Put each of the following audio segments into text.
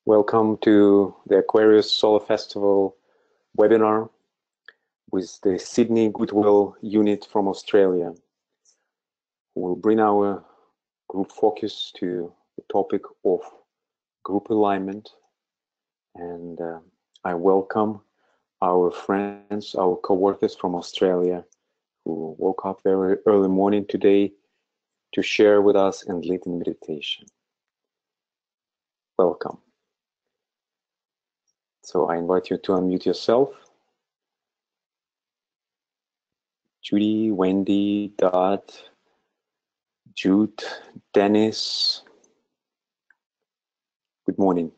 Welcome to the Aquarius Solar Festival webinar with the Sydney Goodwill Unit from Australia, who will bring our group focus to the topic of group alignment. And I welcome our friends, our co-workers from Australia who woke up very early morning today to share with us and lead in meditation. Welcome. So I invite you to unmute yourself. Judy, Wendy, Dot, Jude, Dennis. Good morning.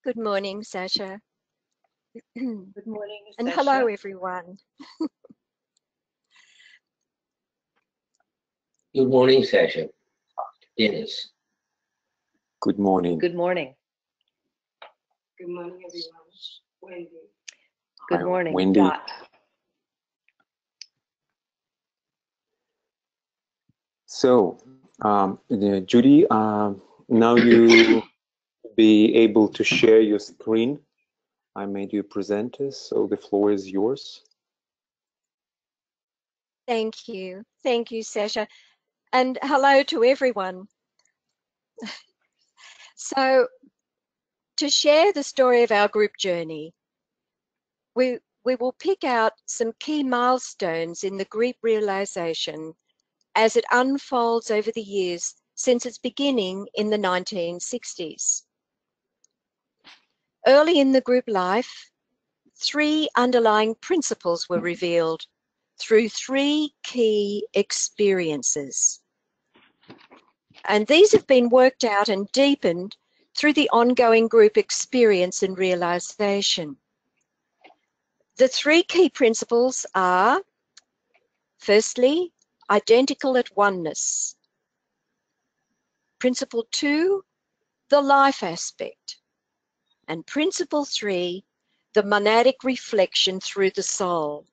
Good morning, Sasha. Good morning, and Sasha. hello, everyone. Good morning, Sasha. Dennis. Good morning. Good morning. Good morning, everyone. Wendy. Good Hi, morning, Wendy. Dot. So, Judy, now you be able to share your screen. I made you presenter, so the floor is yours. Thank you. Thank you, Sasha. And hello to everyone. So, to share the story of our group journey, we will pick out some key milestones in the group realization as it unfolds over the years since its beginning in the 1960s. Early in the group life, 3 underlying principles were revealed through 3 key experiences. And these have been worked out and deepened through the ongoing group experience and realization. The 3 key principles are, firstly, identical at oneness. Principle 2, the life aspect. And principle 3, the monadic reflection through the soul.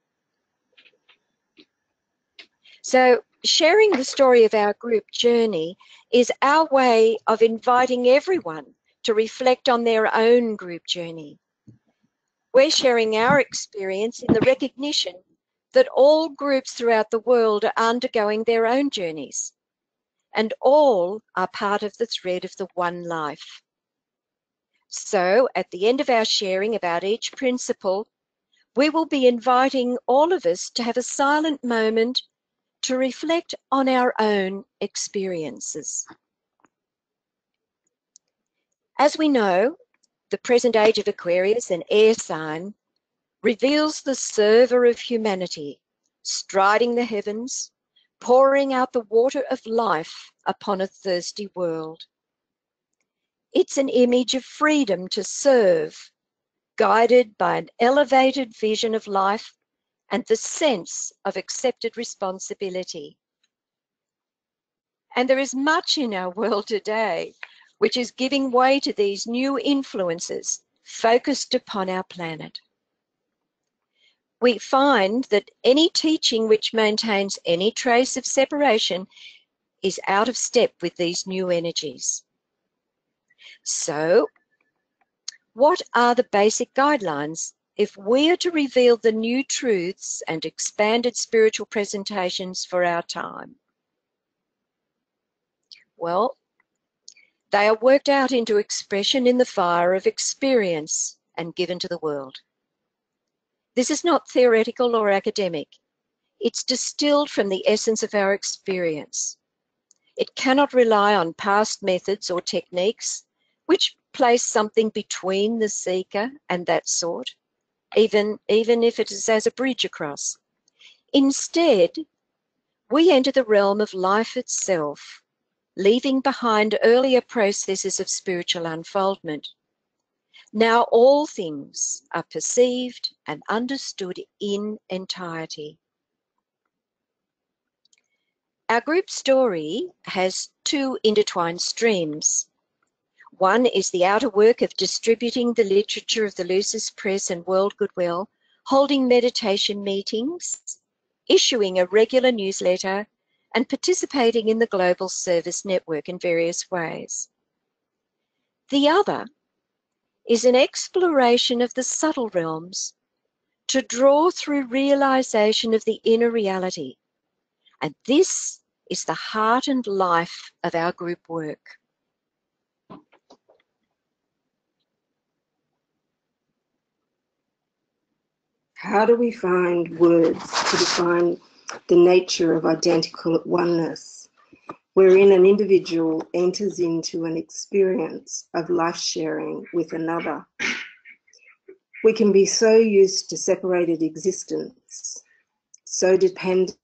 So sharing the story of our group journey is our way of inviting everyone to reflect on their own group journey. We're sharing our experience in the recognition that all groups throughout the world are undergoing their own journeys, and all are part of the thread of the one life. So at the end of our sharing about each principle, we will be inviting all of us to have a silent moment to reflect on our own experiences. As we know, the present age of Aquarius, an air sign, reveals the server of humanity, striding the heavens, pouring out the water of life upon a thirsty world. It's an image of freedom to serve, guided by an elevated vision of life and the sense of accepted responsibility. And there is much in our world today which is giving way to these new influences focused upon our planet. We find that any teaching which maintains any trace of separation is out of step with these new energies. So, what are the basic guidelines if we are to reveal the new truths and expanded spiritual presentations for our time? Well, they are worked out into expression in the fire of experience and given to the world. This is not theoretical or academic. It's distilled from the essence of our experience. It cannot rely on past methods or techniques which place something between the seeker and that sort, even if it is as a bridge across. Instead, we enter the realm of life itself, leaving behind earlier processes of spiritual unfoldment. Now all things are perceived and understood in entirety. Our group story has 2 intertwined streams. One is the outer work of distributing the literature of the Lucis Press and World Goodwill, holding meditation meetings, issuing a regular newsletter, and participating in the global service network in various ways. The other is an exploration of the subtle realms to draw through realization of the inner reality. And this is the heart and life of our group work. How do we find words to define the nature of identical at oneness, wherein an individual enters into an experience of life sharing with another? We can be so used to separated existence, so dependent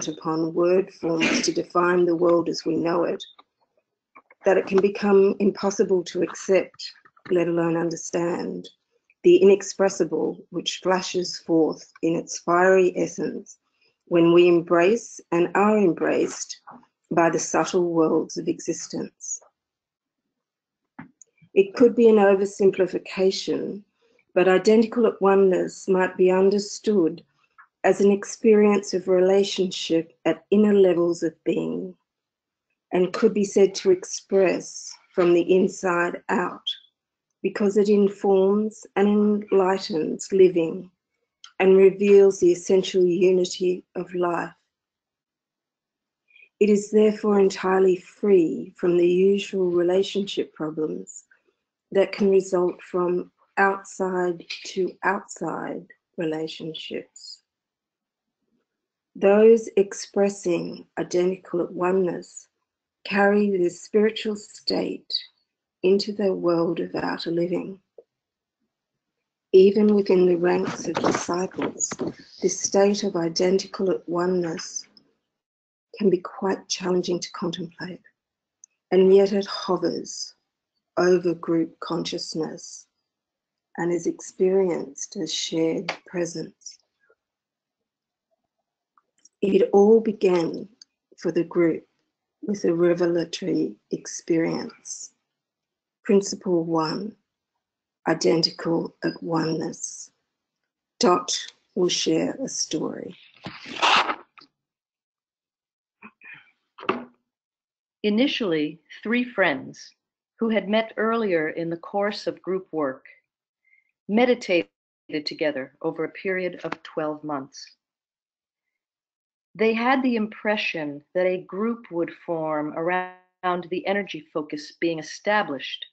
upon word forms to define the world as we know it, that it can become impossible to accept, let alone understand, the inexpressible which flashes forth in its fiery essence when we embrace and are embraced by the subtle worlds of existence. It could be an oversimplification, but identical at oneness might be understood as an experience of relationship at inner levels of being, and could be said to express from the inside out, because it informs and enlightens living and reveals the essential unity of life. It is therefore entirely free from the usual relationship problems that can result from outside to outside relationships. Those expressing identical at oneness carry this spiritual state into the world of outer living. Even within the ranks of disciples, this state of identical at oneness can be quite challenging to contemplate, and yet it hovers over group consciousness and is experienced as shared presence. It all began for the group with a revelatory experience. Principle 1, identical at oneness. Dot will share a story. Initially, 3 friends who had met earlier in the course of group work meditated together over a period of 12 months. They had the impression that a group would form around the energy focus being established,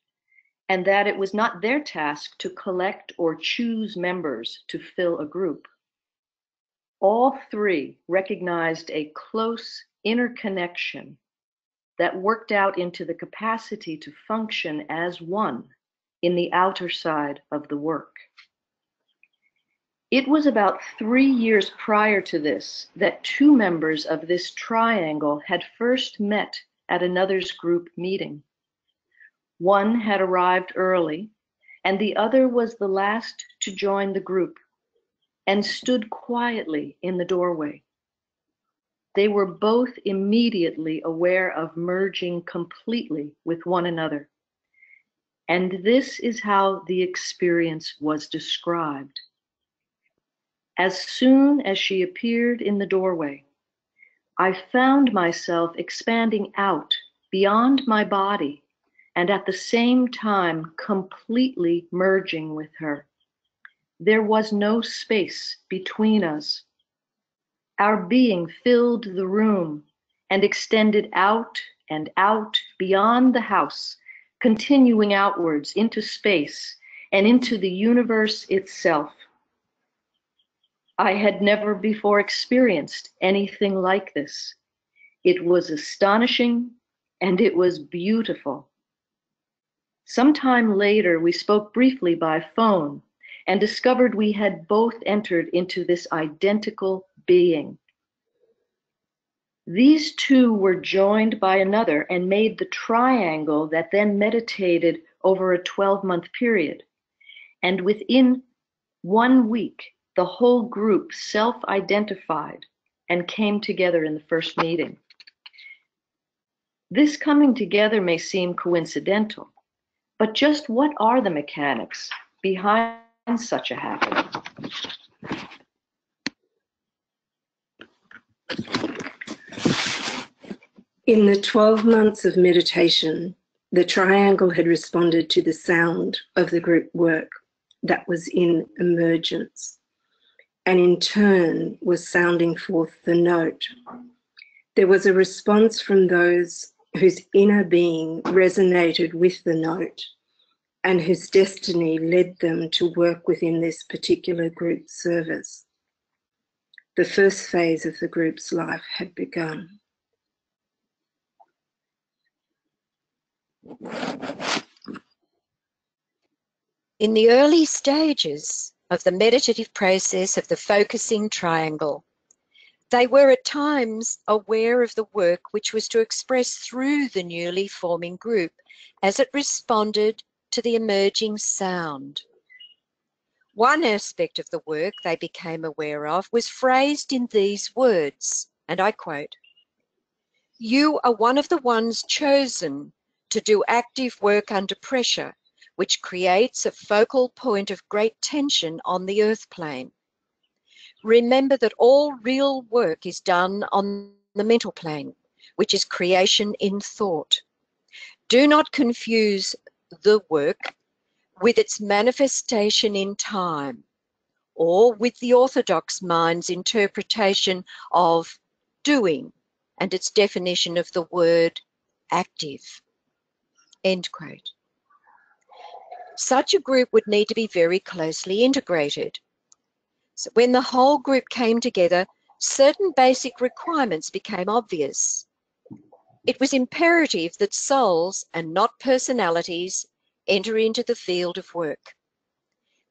and that it was not their task to collect or choose members to fill a group. All 3 recognized a close inner connection that worked out into the capacity to function as one in the outer side of the work. It was about 3 years prior to this that 2 members of this triangle had first met at another's group meeting. One had arrived early, and the other was the last to join the group and stood quietly in the doorway. They were both immediately aware of merging completely with one another. And this is how the experience was described. As soon as she appeared in the doorway, I found myself expanding out beyond my body and at the same time completely merging with her. There was no space between us. Our being filled the room and extended out and out beyond the house, continuing outwards into space and into the universe itself. I had never before experienced anything like this. It was astonishing and it was beautiful. Sometime later, we spoke briefly by phone and discovered we had both entered into this identical being. These 2 were joined by another and made the triangle that then meditated over a 12-month period. And within 1 week, the whole group self-identified and came together in the first meeting. This coming together may seem coincidental, but just what are the mechanics behind such a happening? In the 12 months of meditation, the triangle had responded to the sound of the group work that was in emergence, and in turn was sounding forth the note. There was a response from those whose inner being resonated with the note and whose destiny led them to work within this particular group service. The first phase of the group's life had begun. In the early stages of the meditative process of the focusing triangle, they were at times aware of the work which was to express through the newly forming group as it responded to the emerging sound. One aspect of the work they became aware of was phrased in these words, and I quote, "You are one of the ones chosen to do active work under pressure, which creates a focal point of great tension on the earth plane. Remember that all real work is done on the mental plane, which is creation in thought. Do not confuse the work with its manifestation in time, or with the orthodox mind's interpretation of doing and its definition of the word active." End quote. Such a group would need to be very closely integrated. So when the whole group came together, certain basic requirements became obvious. It was imperative that souls and not personalities enter into the field of work.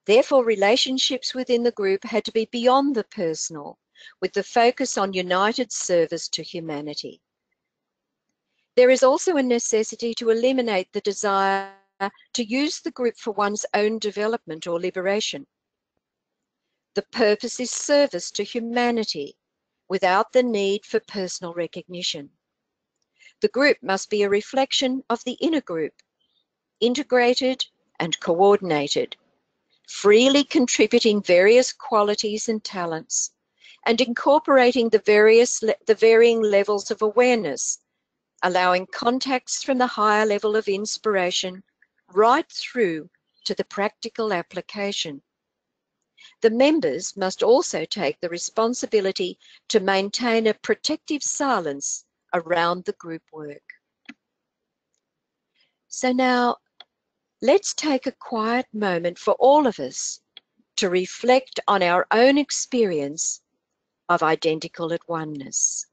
Therefore, relationships within the group had to be beyond the personal, with the focus on united service to humanity. There is also a necessity to eliminate the desire to use the group for one's own development or liberation. The purpose is service to humanity without the need for personal recognition. The group must be a reflection of the inner group, integrated and coordinated, freely contributing various qualities and talents, and incorporating the varying levels of awareness, allowing contacts from the higher level of inspiration right through to the practical application. The members must also take the responsibility to maintain a protective silence around the group work. So now, let's take a quiet moment for all of us to reflect on our own experience of identical at oneness.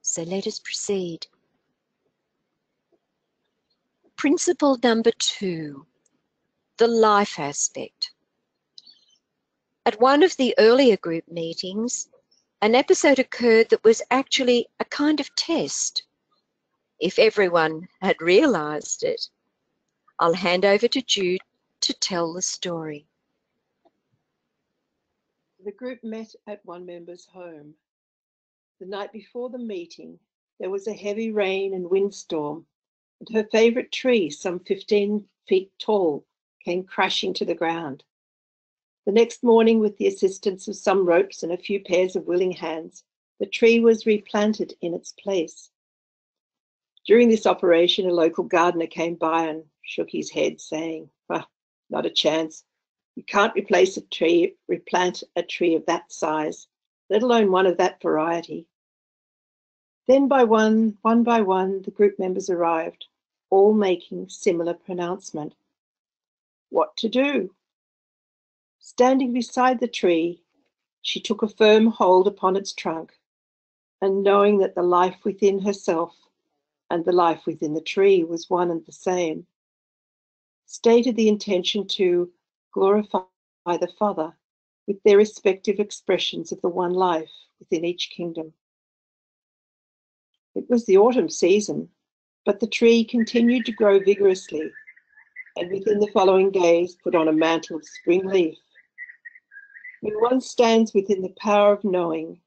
So let us proceed. Principle number 2, the life aspect. At one of the earlier group meetings, an episode occurred that was actually a kind of test, if everyone had realized it. I'll hand over to Jude to tell the story. The group met at one member's home. The night before the meeting, there was a heavy rain and windstorm, and her favourite tree, some 15 feet tall, came crashing to the ground. The next morning, with the assistance of some ropes and a few pairs of willing hands, the tree was replanted in its place. During this operation, a local gardener came by and shook his head, saying, "Not a chance. You can't replant a tree of that size, let alone one of that variety. Then one by one, the group members arrived, all making similar pronouncement. What to do? Standing beside the tree, she took a firm hold upon its trunk, and knowing that the life within herself and the life within the tree was one and the same, stated the intention to glorify the Father with their respective expressions of the one life within each kingdom. It was the autumn season, but the tree continued to grow vigorously, and within the following days put on a mantle of spring leaf. When one stands within the power of knowing,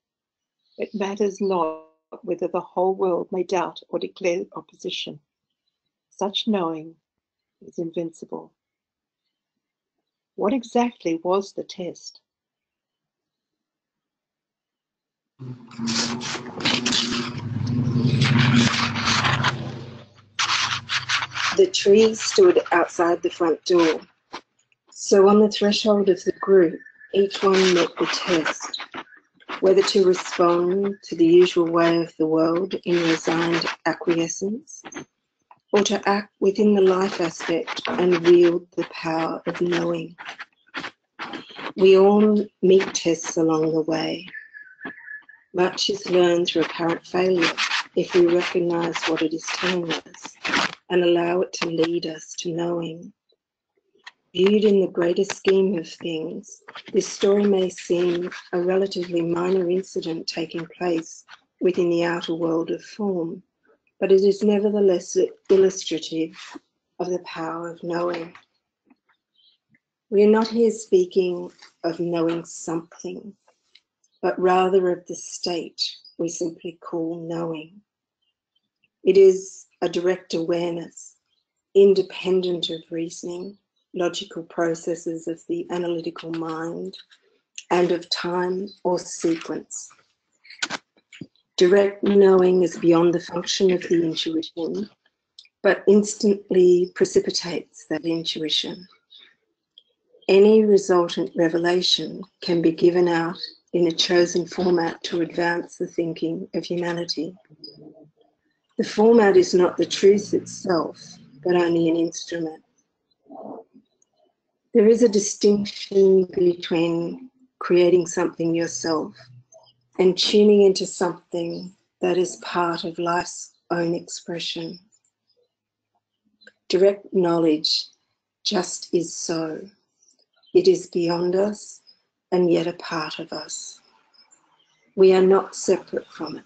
it matters not whether the whole world may doubt or declare opposition. Such knowing is invincible. What exactly was the test? The tree stood outside the front door. So on the threshold of the group, each one met the test, whether to respond to the usual way of the world in resigned acquiescence, or to act within the life aspect and wield the power of knowing. We all meet tests along the way. Much is learned through apparent failure if we recognize what it is telling us and allow it to lead us to knowing. Viewed in the greater scheme of things, this story may seem a relatively minor incident taking place within the outer world of form, but it is nevertheless illustrative of the power of knowing. We are not here speaking of knowing something, but rather of the state we simply call knowing. It is a direct awareness, independent of reasoning, logical processes of the analytical mind, and of time or sequence. Direct knowing is beyond the function of the intuition, but instantly precipitates that intuition. Any resultant revelation can be given out in a chosen format to advance the thinking of humanity. The format is not the truth itself, but only an instrument. There is a distinction between creating something yourself and tuning into something that is part of life's own expression. Direct knowledge just is so. It is beyond us and yet a part of us. We are not separate from it.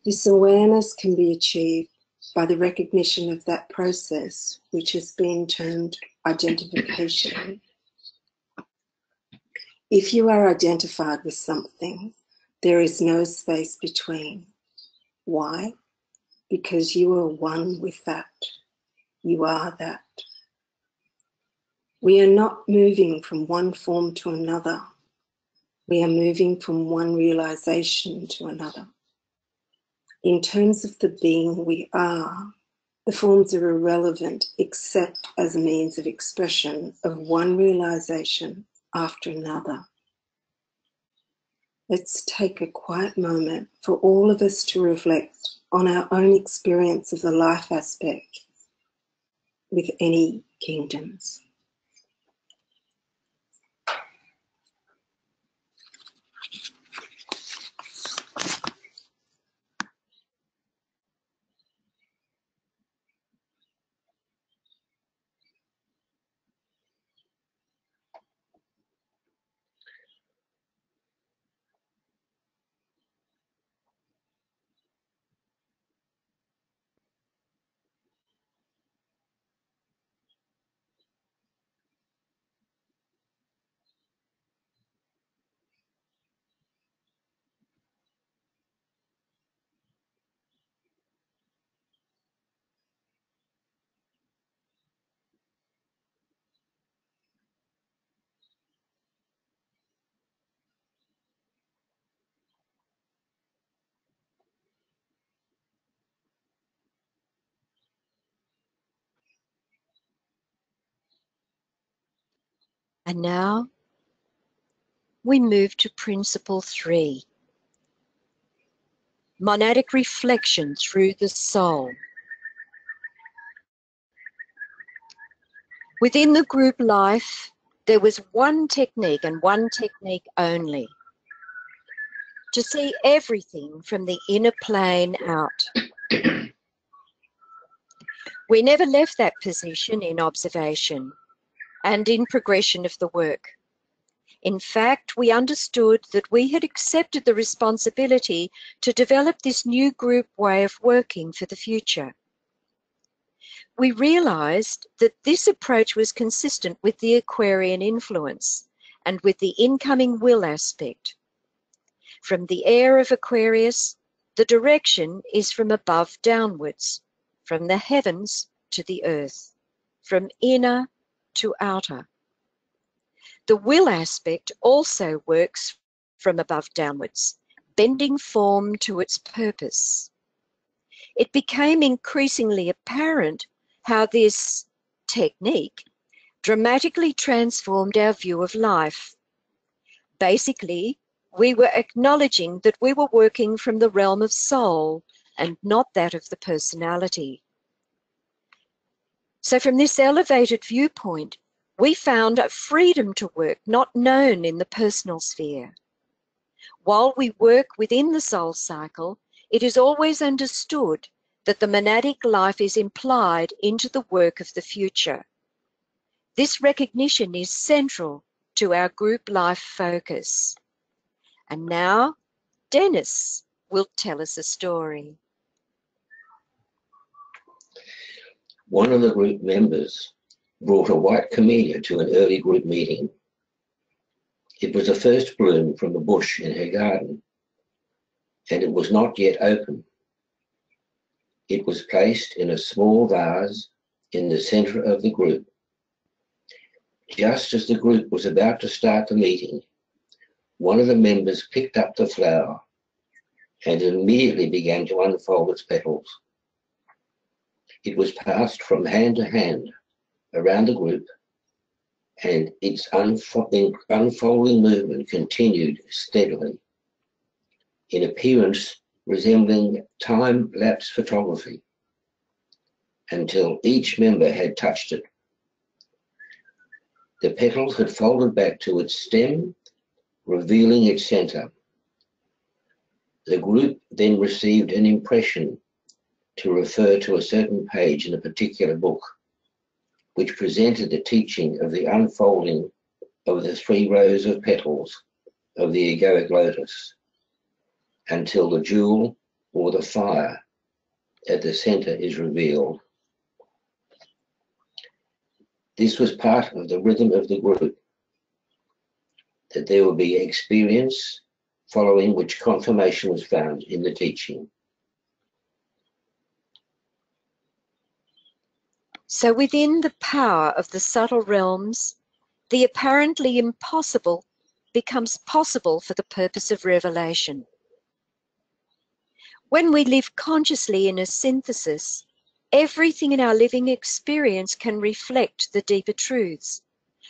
This awareness can be achieved by the recognition of that process, which has been termed identification. If you are identified with something, there is no space between. Why? Because you are one with that. You are that. We are not moving from one form to another. We are moving from one realization to another. In terms of the being we are, the forms are irrelevant except as a means of expression of one realization after another. Let's take a quiet moment for all of us to reflect on our own experience of the life aspect with any kingdoms. And now we move to principle 3. monadic reflection through the soul. Within the group life, there was one technique and one technique only: to see everything from the inner plane out. We never left that position in observation and in progression of the work. In fact, we understood that we had accepted the responsibility to develop this new group way of working for the future. We realized that this approach was consistent with the Aquarian influence and with the incoming will aspect. From the air of Aquarius, the direction is from above downwards, from the heavens to the earth, from inner to outer. The will aspect also works from above downwards, bending form to its purpose. It became increasingly apparent how this technique dramatically transformed our view of life. Basically, we were acknowledging that we were working from the realm of soul and not that of the personality. So from this elevated viewpoint, we found a freedom to work not known in the personal sphere. While we work within the soul cycle, it is always understood that the monadic life is implied into the work of the future. This recognition is central to our group life focus. And now, Dennis will tell us a story. One of the group members brought a white camellia to an early group meeting. It was the first bloom from the bush in her garden, and it was not yet open. It was placed in a small vase in the center of the group. Just as the group was about to start the meeting, one of the members picked up the flower and immediately began to unfold its petals. It was passed from hand to hand around the group, and its unfolding movement continued steadily, in appearance resembling time-lapse photography, until each member had touched it. The petals had folded back to its stem, revealing its center. The group then received an impression to refer to a certain page in a particular book, which presented the teaching of the unfolding of the 3 rows of petals of the egoic lotus until the jewel or the fire at the center is revealed. This was part of the rhythm of the group, that there would be experience following which confirmation was found in the teaching. So within the power of the subtle realms, the apparently impossible becomes possible for the purpose of revelation. When we live consciously in a synthesis, everything in our living experience can reflect the deeper truths,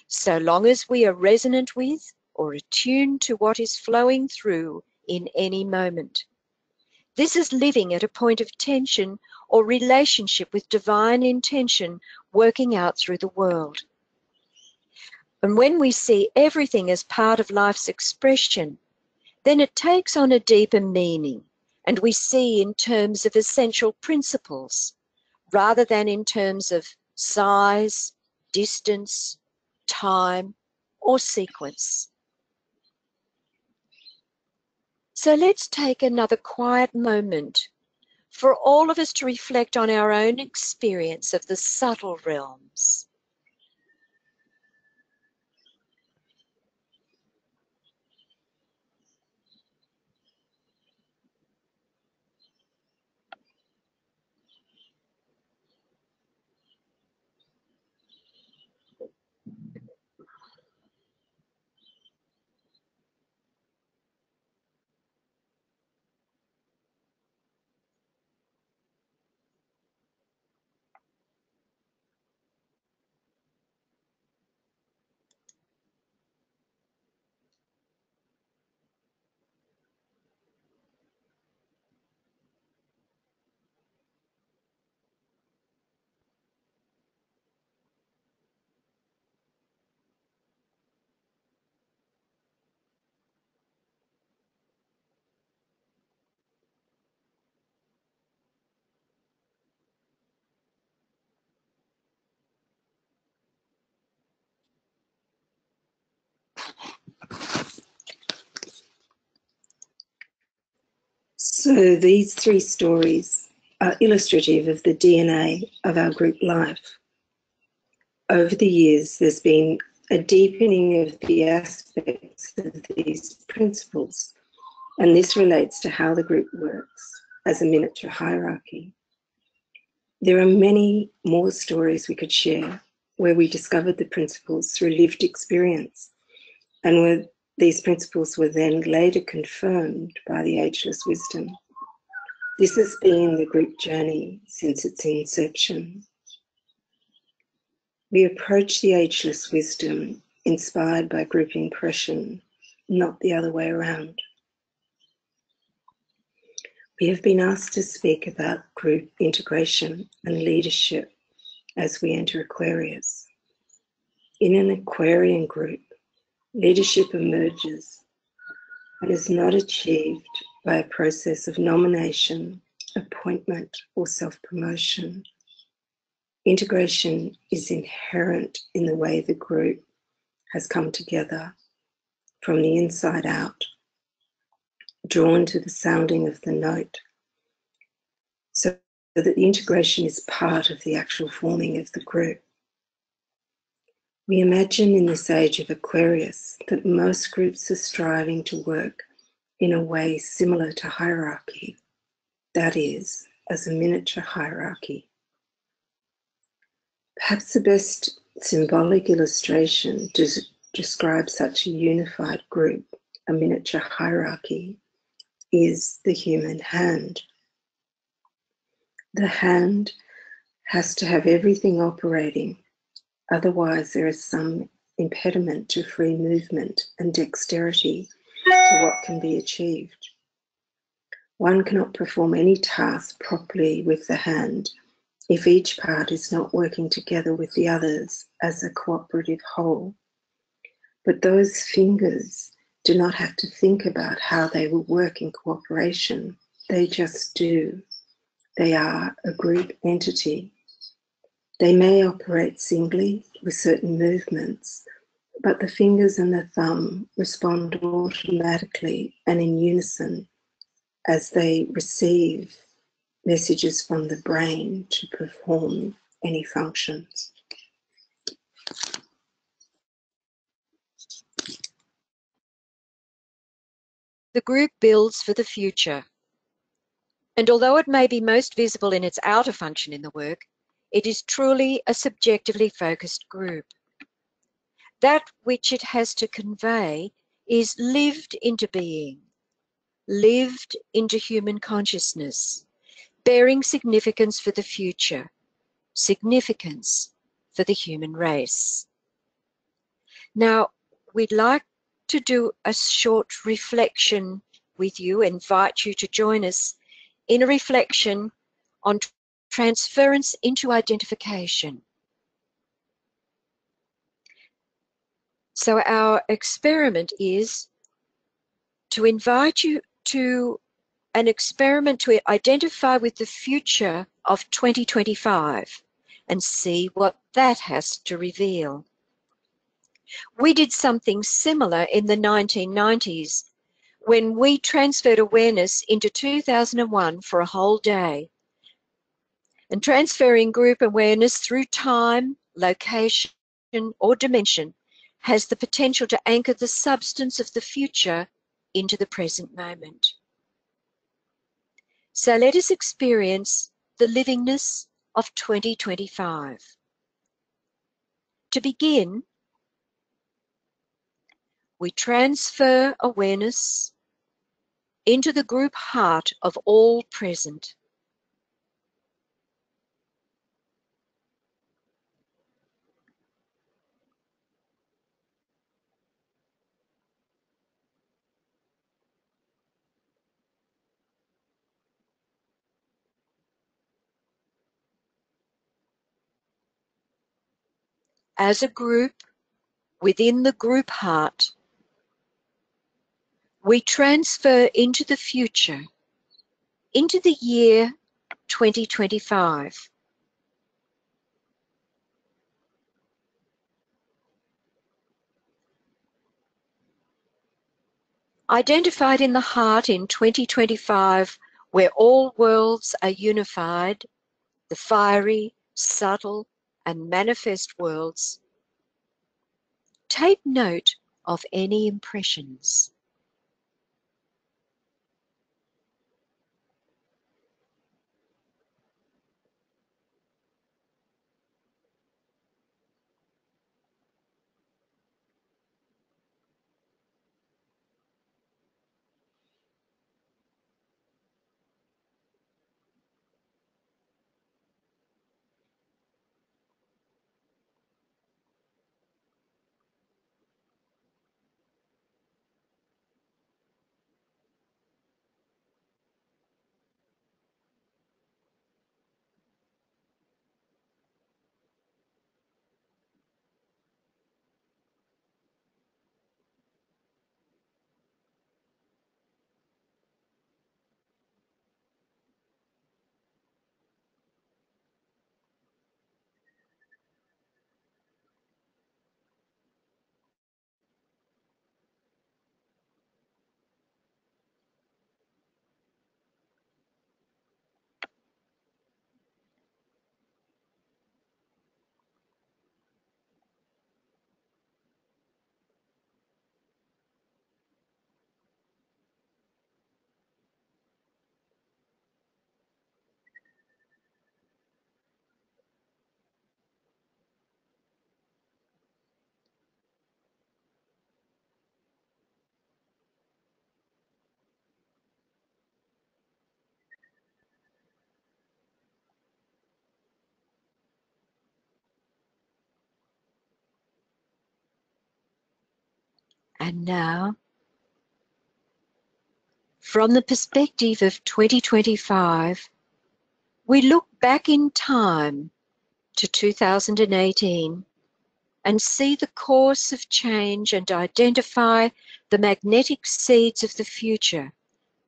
so long as we are resonant with or attuned to what is flowing through in any moment. This is living at a point of tension or relationship with divine intention working out through the world. And when we see everything as part of life's expression, then it takes on a deeper meaning, and we see in terms of essential principles, rather than in terms of size, distance, time, or sequence. So let's take another quiet moment for all of us to reflect on our own experience of the subtle realms. So these three stories are illustrative of the DNA of our group life. Over the years, there's been a deepening of the aspects of these principles, and this relates to how the group works as a miniature hierarchy. There are many more stories we could share where we discovered the principles through lived experience, and where these principles were then later confirmed by the ageless wisdom. This has been the group journey since its inception. We approach the ageless wisdom inspired by group impression, not the other way around. We have been asked to speak about group integration and leadership as we enter Aquarius. In an Aquarian group, leadership emerges and is not achieved by a process of nomination, appointment, or self-promotion. Integration is inherent in the way the group has come together from the inside out, drawn to the sounding of the note, so that the integration is part of the actual forming of the group. We imagine in this age of Aquarius that most groups are striving to work in a way similar to hierarchy, that is, as a miniature hierarchy. Perhaps the best symbolic illustration to describe such a unified group, a miniature hierarchy, is the human hand. The hand has to have everything operating, otherwise there is some impediment to free movement and dexterity to what can be achieved. One cannot perform any task properly with the hand if each part is not working together with the others as a cooperative whole. But those fingers do not have to think about how they will work in cooperation. They just do. They are a group entity. They may operate singly with certain movements, but the fingers and the thumb respond automatically and in unison as they receive messages from the brain to perform any functions. The group builds for the future. And although it may be most visible in its outer function in the work, it is truly a subjectively focused group. That which it has to convey is lived into being, lived into human consciousness, bearing significance for the future, significance for the human race. Now, we'd like to do a short reflection with you, invite you to join us in a reflection on transference into identification. So our experiment is to invite you to an experiment to identify with the future of 2025 and see what that has to reveal. We did something similar in the 1990s when we transferred awareness into 2001 for a whole day. And transferring group awareness through time, location, or dimension has the potential to anchor the substance of the future into the present moment. So let us experience the livingness of 2025. To begin, we transfer awareness into the group heart of all present. As a group, within the group heart, we transfer into the future, into the year 2025. identified in the heart in 2025, where all worlds are unified, the fiery, subtle, and manifest worlds, take note of any impressions. And now, from the perspective of 2025, we look back in time to 2018 and see the course of change and identify the magnetic seeds of the future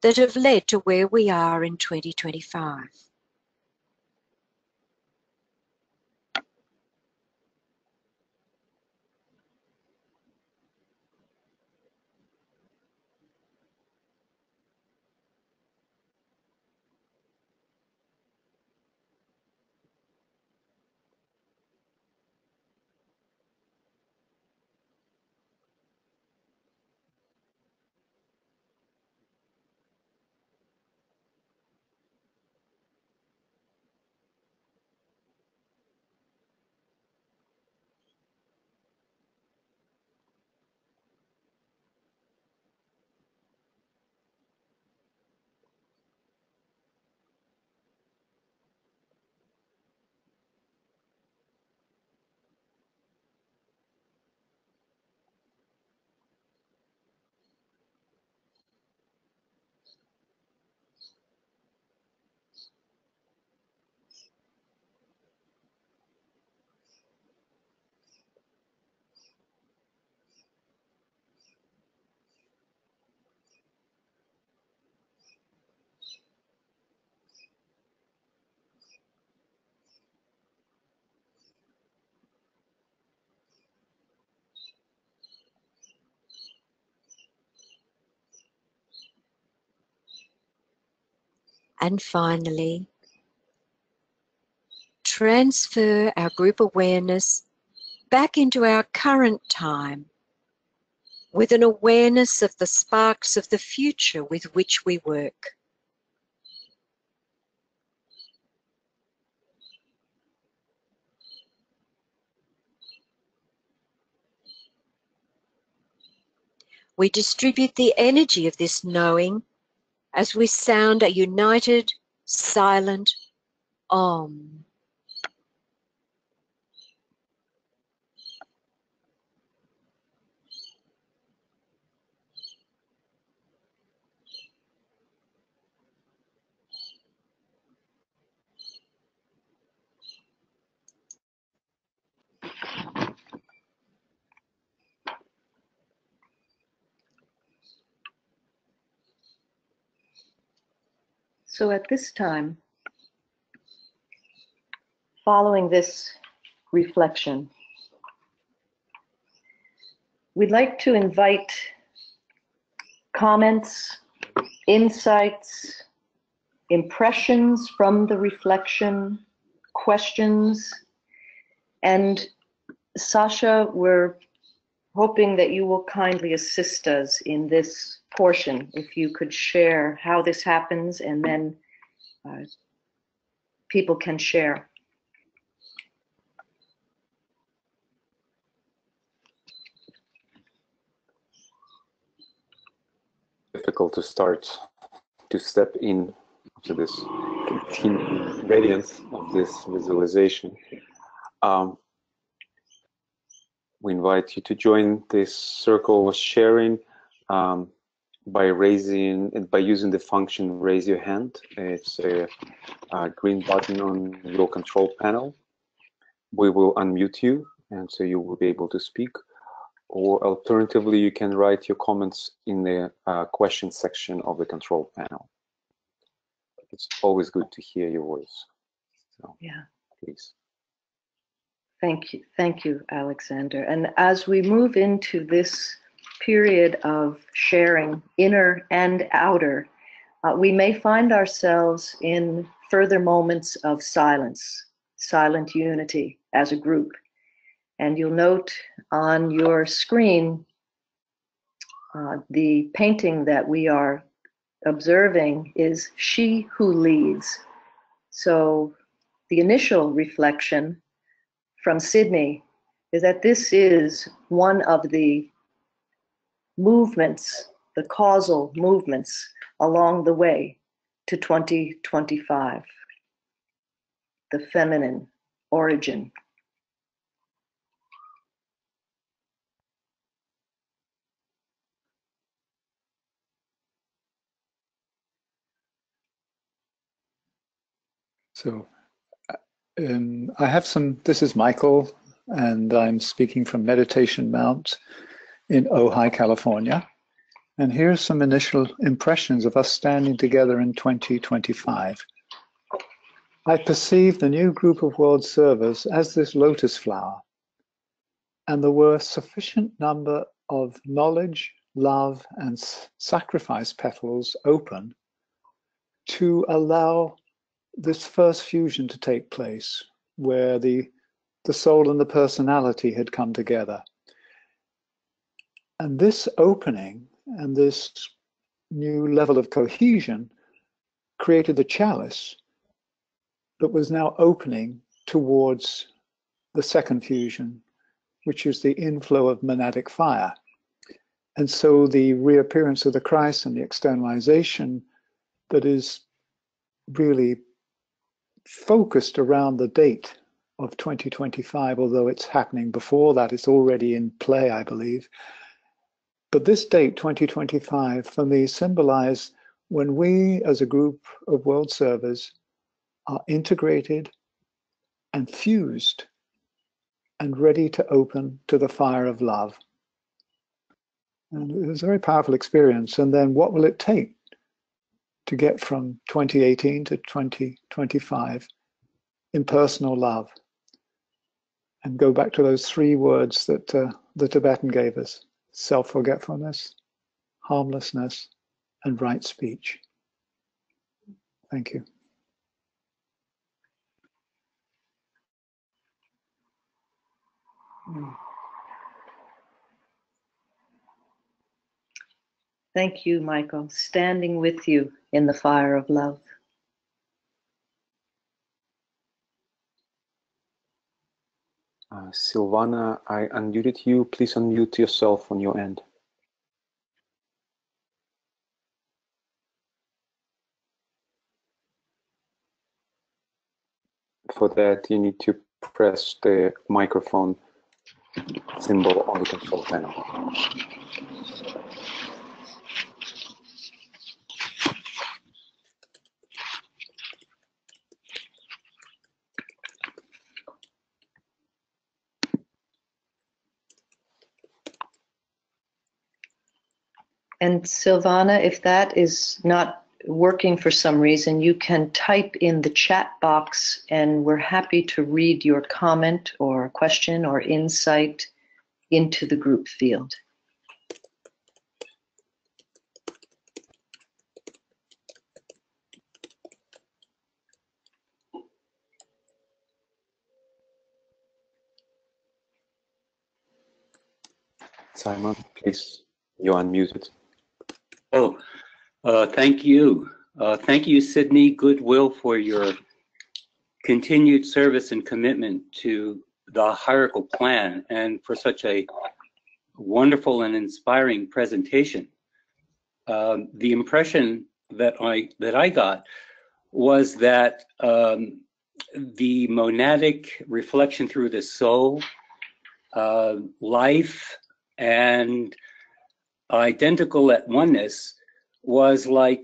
that have led to where we are in 2025. And finally, transfer our group awareness back into our current time with an awareness of the sparks of the future with which we work. We distribute the energy of this knowing as we sound a united, silent Om. So at this time, following this reflection, we'd like to invite comments, insights, impressions from the reflection, questions. And Sasha, we're hoping that you will kindly assist us in this portion. If you could share how this happens, and then people can share. Difficult to start to step in to this continuing radiance of this visualization. We invite you to join this circle of sharing by using the function raise your hand. It's a green button on your control panel. We will unmute you, and so you will be able to speak. Or alternatively, you can write your comments in the question section of the control panel. It's always good to hear your voice. So, yeah, please. Thank you, Alexander. And as we move into this period of sharing, inner and outer, we may find ourselves in further moments of silence, silent unity as a group. And you'll note on your screen the painting that we are observing is She Who Leads. So the initial reflection from Sydney is that this is one of the movements, the causal movements along the way to 2025, the feminine origin. So I have this is Michael, and I'm speaking from Meditation Mount in Ojai, California. And here's some initial impressions of us standing together in 2025. I perceive the new group of world servers as this lotus flower, and there were sufficient number of knowledge, love, and sacrifice petals open to allow this first fusion to take place, where the soul and the personality had come together. And this opening and this new level of cohesion created the chalice that was now opening towards the second fusion, which is the inflow of monadic fire. And so the reappearance of the Christ and the externalization that is really focused around the date of 2025, although it's happening before that, it's already in play, I believe. But this date, 2025, for me symbolized when we as a group of world servers are integrated and fused and ready to open to the fire of love. And it was a very powerful experience. And then what will it take to get from 2018 to 2025 in personal love? And go back to those three words that the Tibetan gave us: self-forgetfulness, harmlessness, and right speech. Thank you. Thank you, Michael. Standing with you in the fire of love. Silvana, I unmuted you. Please unmute yourself on your end. For that, you need to press the microphone symbol on the control panel. And Silvana, if that is not working for some reason, you can type in the chat box, and we're happy to read your comment or question or insight into the group field. Simon, please, you're unmuted. Oh, thank you. Thank you, Sydney Goodwill, for your continued service and commitment to the hierarchical plan and for such a wonderful and inspiring presentation. The impression that I got was that the monadic reflection through the soul, life, and identical at oneness was like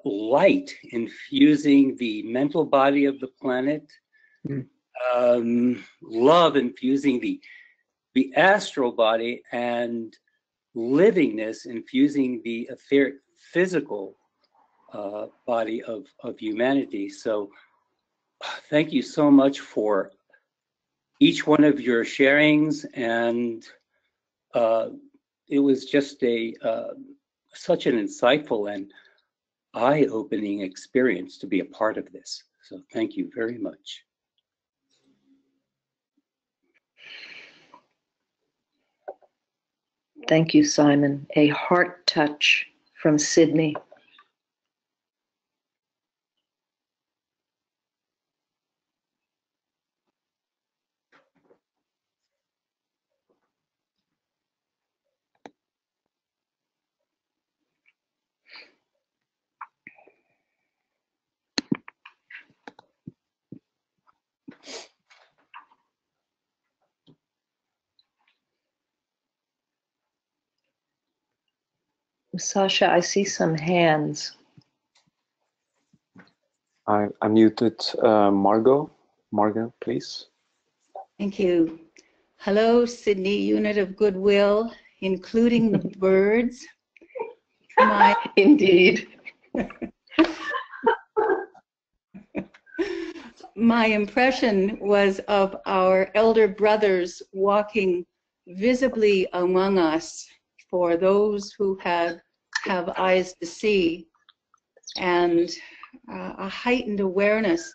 light infusing the mental body of the planet, love infusing the astral body, and livingness infusing the etheric physical body of humanity. So thank you so much for each one of your sharings, and it was just such an insightful and eye-opening experience to be a part of this. So thank you very much. Thank you, Simon. A heart touch from Sydney. Sasha, I see some hands. I muted Margot. Margot, please. Thank you. Hello, Sydney Unit of Goodwill, including the birds. Indeed. My impression was of our elder brothers walking visibly among us for those who have eyes to see, and a heightened awareness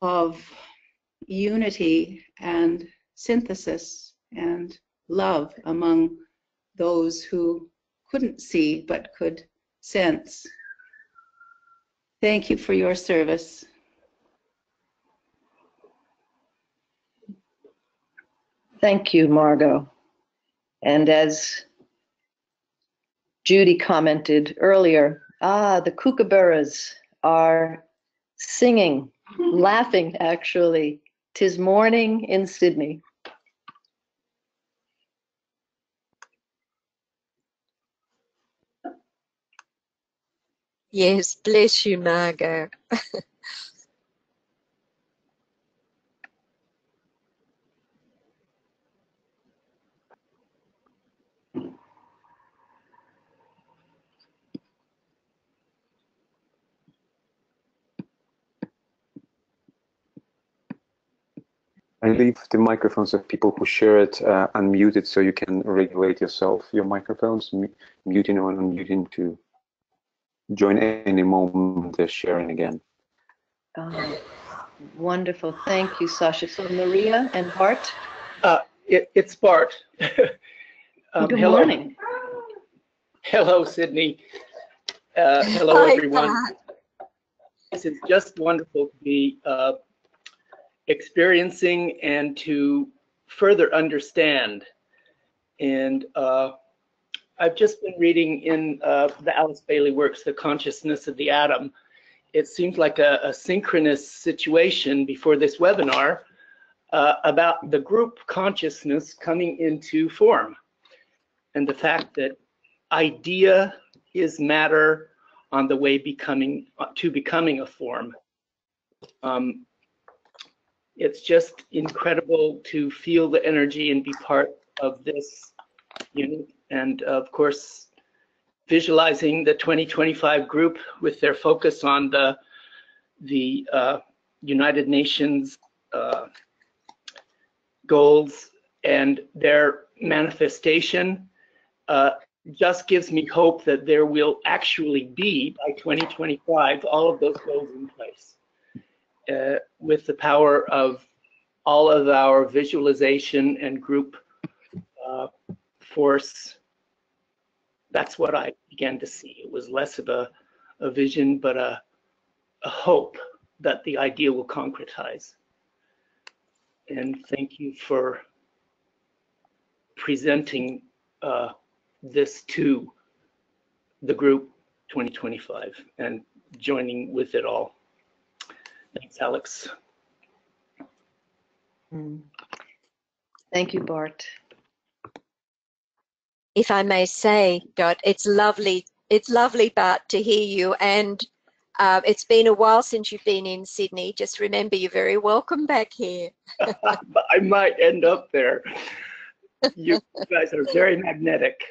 of unity and synthesis and love among those who couldn't see but could sense. Thank you for your service. Thank you, Margot. And as Judy commented earlier, the kookaburras are singing, laughing actually. 'Tis morning in Sydney. Yes, bless you, Margot. I leave the microphones of people who share it unmuted so you can regulate yourself, your microphones, muting or unmuting to join any moment they're sharing again. Wonderful. Thank you, Sasha. So Maria and Bart? It's Bart. Good morning. Hello, Sydney. Hello, Hi, everyone. Bart. This is just wonderful to be experiencing and to further understand. And I've just been reading in the Alice Bailey works, The Consciousness of the Atom. It seems like a synchronous situation before this webinar about the group consciousness coming into form, and the fact that idea is matter on the way to becoming a form. It's just incredible to feel the energy and be part of this unit, and of course visualizing the 2025 group with their focus on the United Nations goals and their manifestation just gives me hope that there will actually be, by 2025, all of those goals in place with the power of all of our visualization and group force. That's what I began to see. It was less of a vision, but a hope that the idea will concretize. And thank you for presenting this to the group 2025 and joining with it all. Thanks, Alex. Thank you, Bart. If I may say, Dot, it's lovely, Bart, to hear you. And it's been a while since you've been in Sydney. Just remember, you're very welcome back here. I might end up there. You guys are very magnetic.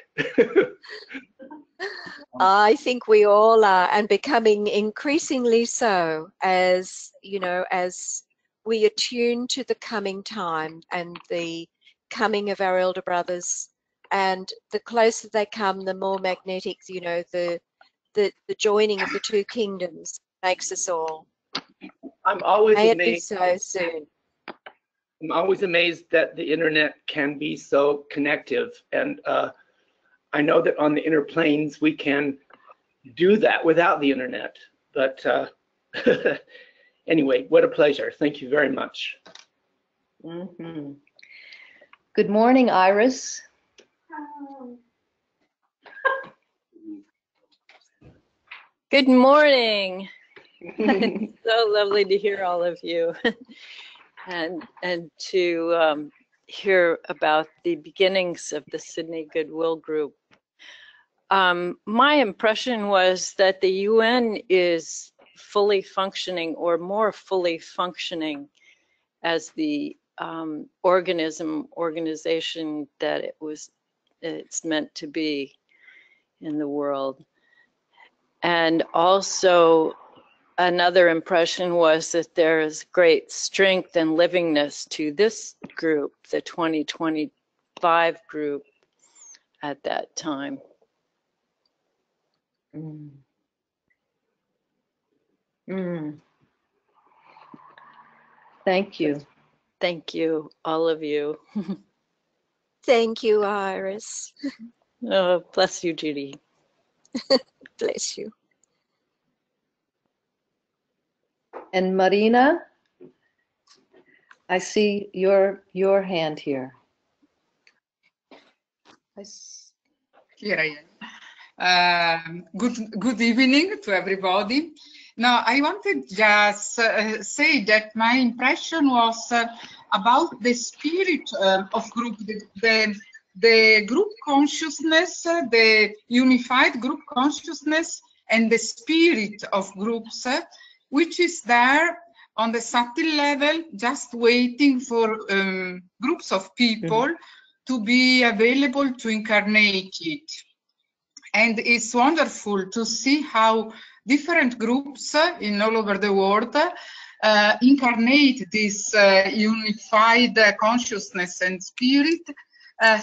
I think we all are, and becoming increasingly so, as you know, as we attune to the coming time and the coming of our elder brothers. And the closer they come, the more magnetic, you know, the joining of the two kingdoms makes us all. I'm always May amazed. it be so soon. I'm always amazed that the internet can be so connective. And I know that on the inner planes, we can do that without the internet. But anyway, what a pleasure. Thank you very much. Mm-hmm. Good morning, Iris. Good morning. It's so lovely to hear all of you and to hear about the beginnings of the Sydney Goodwill Group. My impression was that the UN is fully functioning, or more fully functioning, as the organization that it's meant to be in the world. And also another impression was that there is great strength and livingness to this group, the 2025 group at that time. Thank you. Thank you, all of you. Thank you, Iris. Oh, bless you, Judy. Bless you. And Marina, I see your hand here. Here I am. Good evening to everybody. Now, I wanted just say that my impression was about the spirit of group, the group consciousness, the unified group consciousness, and the spirit of groups, which is there on the subtle level, just waiting for groups of people to be available to incarnate it. And it's wonderful to see how different groups in all over the world incarnate this unified consciousness and spirit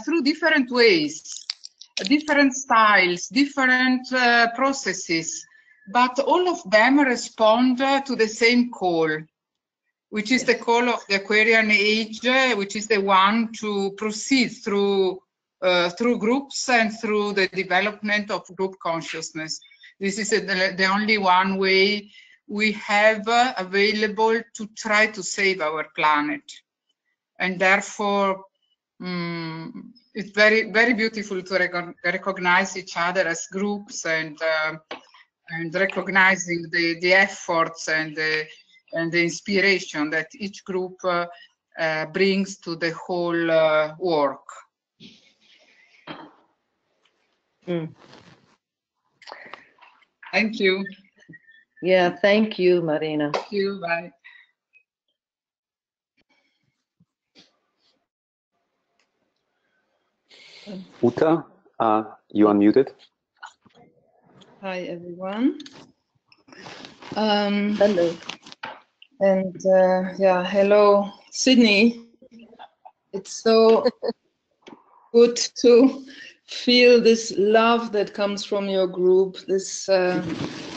through different ways, different styles, different processes, but all of them respond to the same call, which is the call of the Aquarian age, which is the one to proceed through groups and through the development of group consciousness. This is the only one way we have available to try to save our planet. And therefore, it's very, very beautiful to recognize each other as groups and recognizing the efforts and the inspiration that each group brings to the whole work. Thank you. Yeah, thank you, Marina. Thank you. Bye. Uta, you unmuted. Hi, everyone. Hello. And yeah, hello, Sydney. It's so good to feel this love that comes from your group. This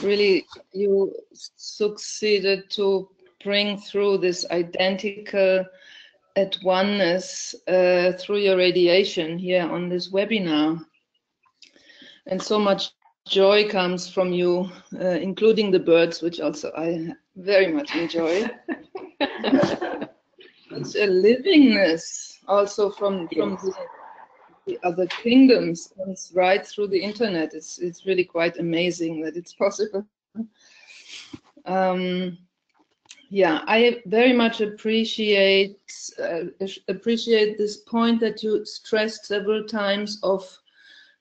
really, you succeeded to bring through this identical at-one-ness through your radiation here on this webinar. And so much joy comes from you, including the birds, which also I very much enjoy. It's a livingness also from the other kingdoms comes right through the internet. It's really quite amazing that it's possible. Yeah, I very much appreciate this point that you stressed several times of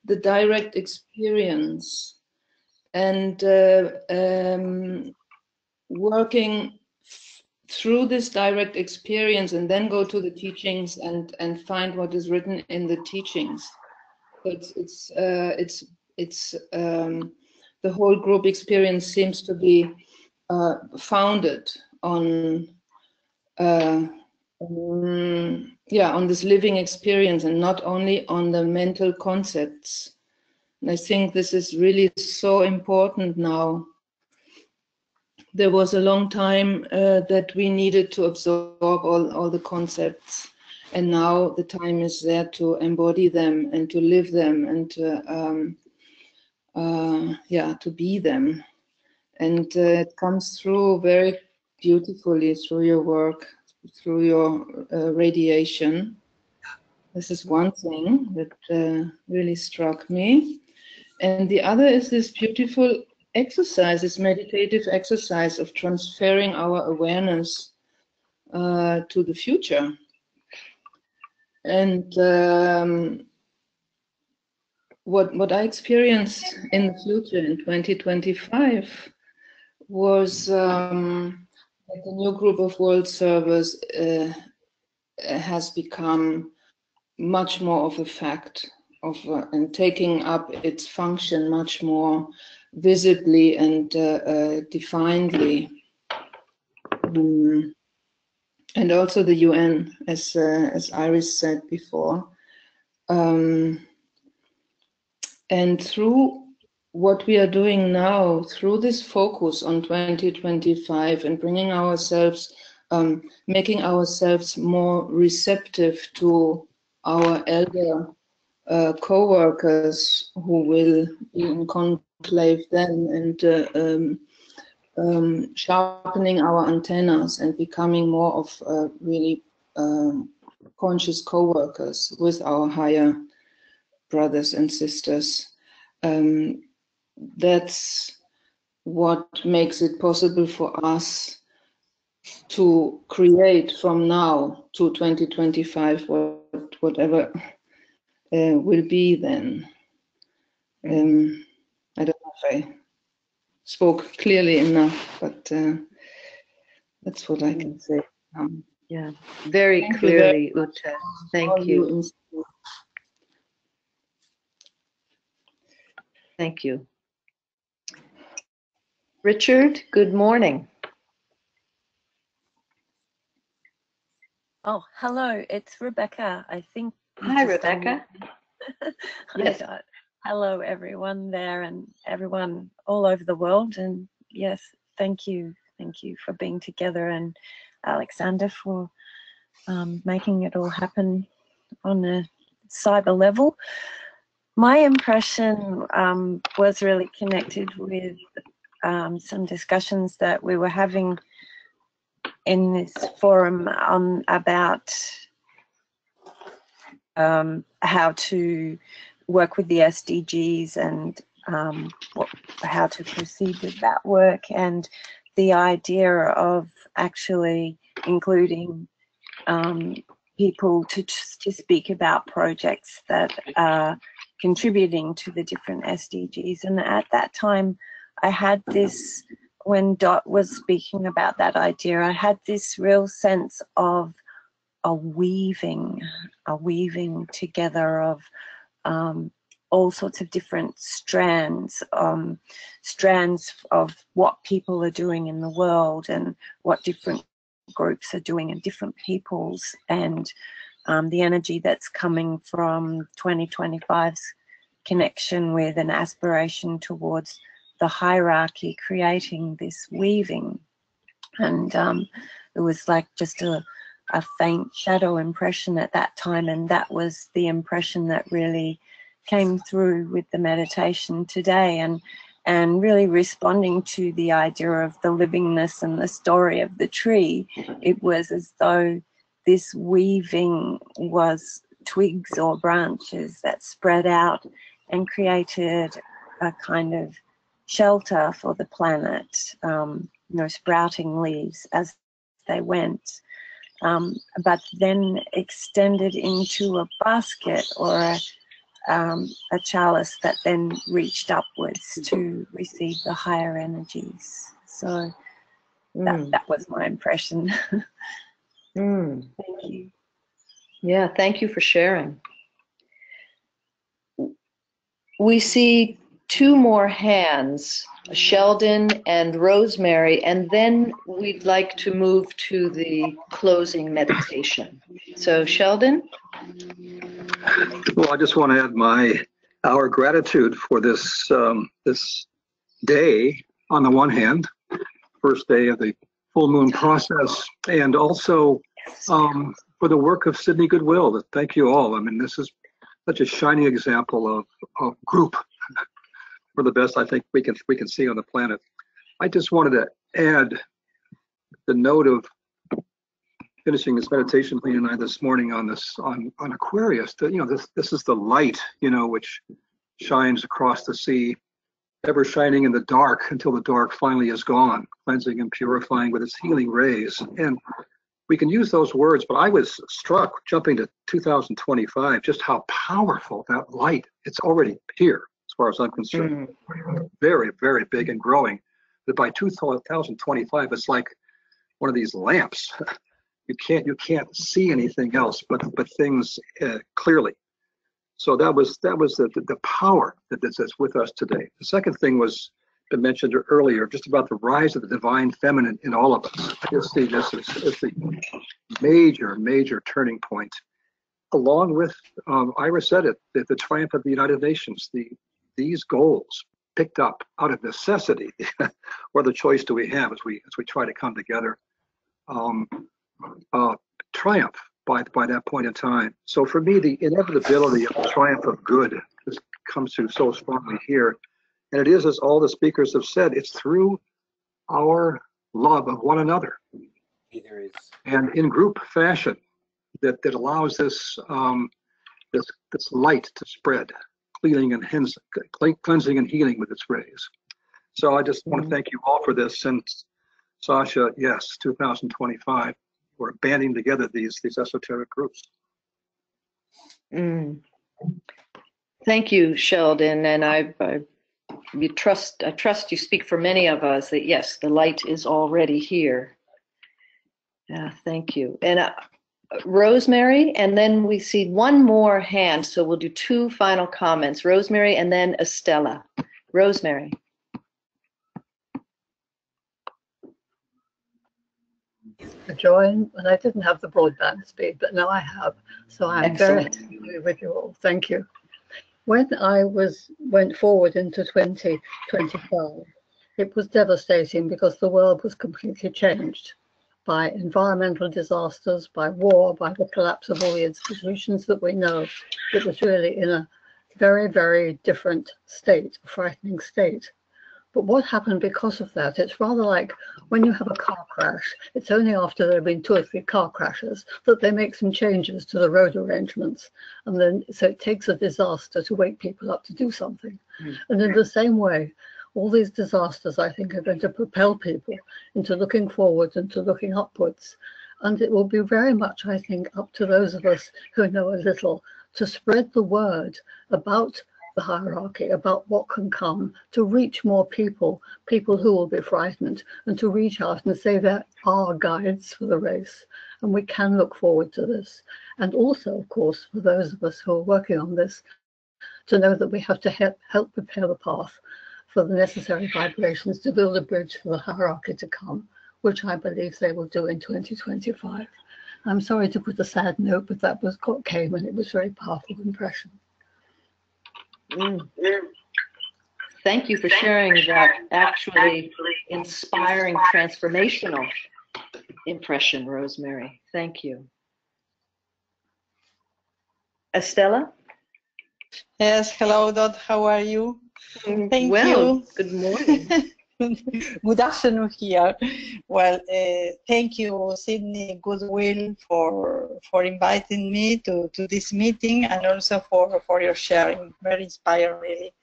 the direct experience and working through this direct experience and then go to the teachings and find what is written in the teachings. It's the whole group experience seems to be founded on on this living experience and not only on the mental concepts. And I think this is really so important now. There was a long time that we needed to absorb all the concepts, and now the time is there to embody them and to live them and to be them. And it comes through very beautifully through your work, through your radiation. This is one thing that really struck me. And the other is this beautiful exercise, this meditative exercise of transferring our awareness to the future. And what I experienced in the future in 2025 was that the new group of world servers has become much more of a fact of and taking up its function much more visibly and definedly, and also the UN, as Iris said before, and through what we are doing now, through this focus on 2025 and bringing ourselves, making ourselves more receptive to our elder co-workers who will be in conclave then, and sharpening our antennas and becoming more of really conscious co-workers with our higher brothers and sisters. That's what makes it possible for us to create from now to 2025 whatever will be then. I don't know if I spoke clearly enough, but that's what I can say. Yeah, very clearly, Ute. Thank you. Thank you. Richard, good morning. Oh, hello, it's Rebecca. I think. Hi, Rebecca. Yes. Hello, everyone there and everyone all over the world. And yes, thank you for being together, and Alexander for making it all happen on a cyber level. My impression was really connected with some discussions that we were having in this forum about how to work with the SDGs and how to proceed with that work, and the idea of actually including people to speak about projects that are contributing to the different SDGs. And at that time, I had this, when Dot was speaking about that idea, I had this real sense of a weaving together of all sorts of different strands of what people are doing in the world and what different groups are doing and different peoples, and the energy that's coming from 2025's connection with an aspiration towards the hierarchy, creating this weaving. And it was like just a a faint shadow impression at that time, and that was the impression that really came through with the meditation today, and really responding to the idea of the livingness and the story of the tree. It was as though this weaving was twigs or branches that spread out and created a kind of shelter for the planet, you know, sprouting leaves as they went, but then extended into a basket or a chalice that then reached upwards to receive the higher energies. So that was my impression. Thank you. Yeah, thank you for sharing. We see two more hands, Sheldon and Rosemary, and then we'd like to move to the closing meditation. So Sheldon? Well, I just want to add our gratitude for this this day. On the one hand, first day of the full moon process, and also for the work of Sydney Goodwill. Thank you all. I mean, this is such a shining example of group for the best I think we can see on the planet. I just wanted to add the note of finishing this meditation, Lena and I, this morning on Aquarius. That, you know, this is the light, you know, which shines across the sea, ever shining in the dark until the dark finally is gone, cleansing and purifying with its healing rays. And we can use those words, but I was struck, jumping to 2025, just how powerful that light, it's already here, as far as I'm concerned. Very, very big and growing. But by 2025, it's like one of these lamps. You can't see anything else but things clearly. So that was the power that's with us today. The second thing was mentioned earlier, just about the rise of the divine feminine in all of us. I just see this as the major turning point, along with Ira said it, the triumph of the United Nations. These goals picked up out of necessity, or the choice do we have as we try to come together, triumph by that point in time. So for me, the inevitability of the triumph of good just comes through so strongly here. And it is, as all the speakers have said, it's through our love of one another and in group fashion that allows this light to spread, cleansing and healing with its rays. So I just want to thank you all for this. And Sasha, yes, 2025, we're banding together these esoteric groups. Thank you, Sheldon. And I trust you speak for many of us that yes, the light is already here. Thank you. And Rosemary, and then we see one more hand, so we'll do two final comments. Rosemary and then Estella. Rosemary. To join, and I didn't have the broadband speed, but now I have, so I'm very happy with you all. Thank you. When I went forward into 2025, it was devastating because the world was completely changed by environmental disasters, by war, by the collapse of all the institutions that we know. It was really in a very, very different state, a frightening state. But what happened because of that? It's rather like when you have a car crash, it's only after there have been 2 or 3 car crashes that they make some changes to the road arrangements. And then, so it takes a disaster to wake people up to do something. And in the same way, all these disasters, I think, are going to propel people into looking forward and to looking upwards. And it will be very much, I think, up to those of us who know a little to spread the word about the hierarchy, about what can come, to reach more people who will be frightened, and to reach out and say there are guides for the race, and we can look forward to this. And also, of course, for those of us who are working on this, to know that we have to help prepare the path for the necessary vibrations to build a bridge for the hierarchy to come, which I believe they will do in 2025. I'm sorry to put a sad note, but that was what came, and it was a very powerful impression. Thank you for sharing that actually inspiring, transformational impression, Rosemary. Thank you. Estella? Yes, hello, Dot. How are you? Thank Well, you. good morning. Good afternoon here. Well, thank you, Sydney Goodwill, for inviting me to this meeting and also for your sharing. Very inspiring, really.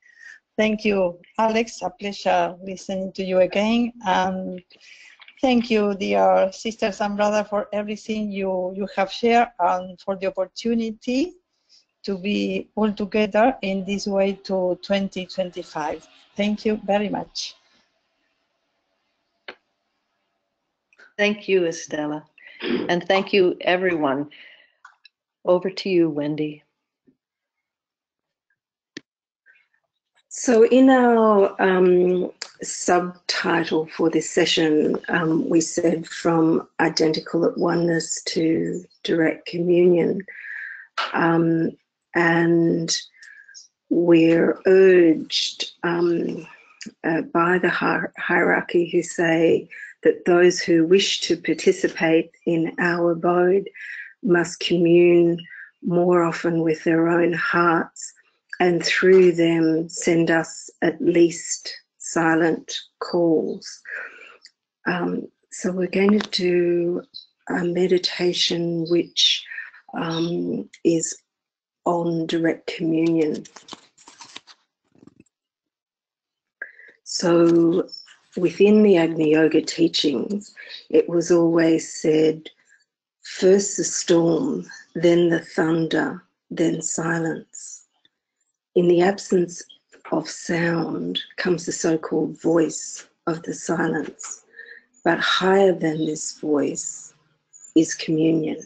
Thank you, Alex. A pleasure listening to you again. And thank you, dear sisters and brothers, for everything you have shared and for the opportunity to be all together in this way to 2025. Thank you very much. Thank you, Estella. And thank you, everyone. Over to you, Wendy. So in our subtitle for this session, we said from identical at oneness to direct communion. And we're urged by the hierarchy who say that those who wish to participate in our abode must commune more often with their own hearts, and through them send us at least silent calls. So we're going to do a meditation which is on direct communion. So within the Agni Yoga teachings, it was always said, first the storm, then the thunder, then silence. In the absence of sound comes the so-called voice of the silence, but higher than this voice is communion.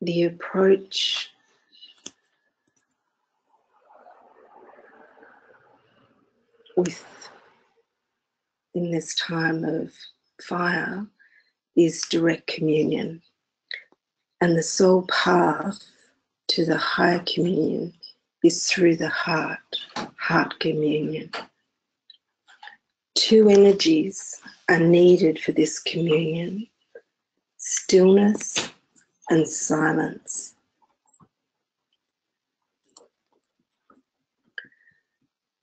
The approach in this time of fire is direct communion. And the sole path to the higher communion is through the heart communion. Two energies are needed for this communion: stillness and silence.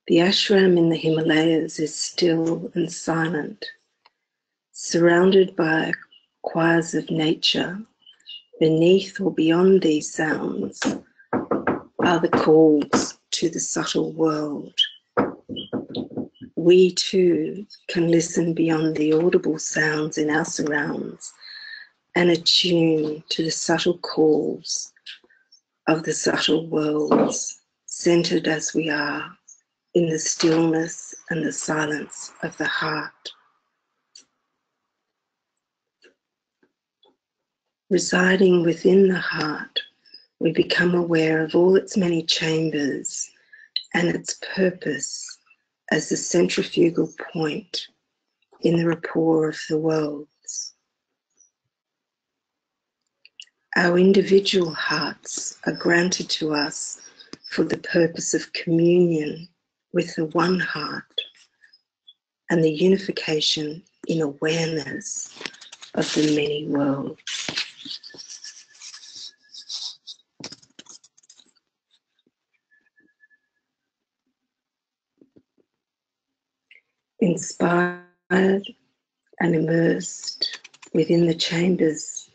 The ashram in the Himalayas is still and silent, surrounded by choirs of nature. Beneath or beyond these sounds are the calls to the subtle world. We too can listen beyond the audible sounds in our surrounds and attune to the subtle calls of the subtle worlds, centered as we are in the stillness and the silence of the heart. Residing within the heart, we become aware of all its many chambers and its purpose as the centrifugal point in the rapport of the worlds. Our individual hearts are granted to us for the purpose of communion with the one heart and the unification in awareness of the many worlds. Inspired and immersed within the chambers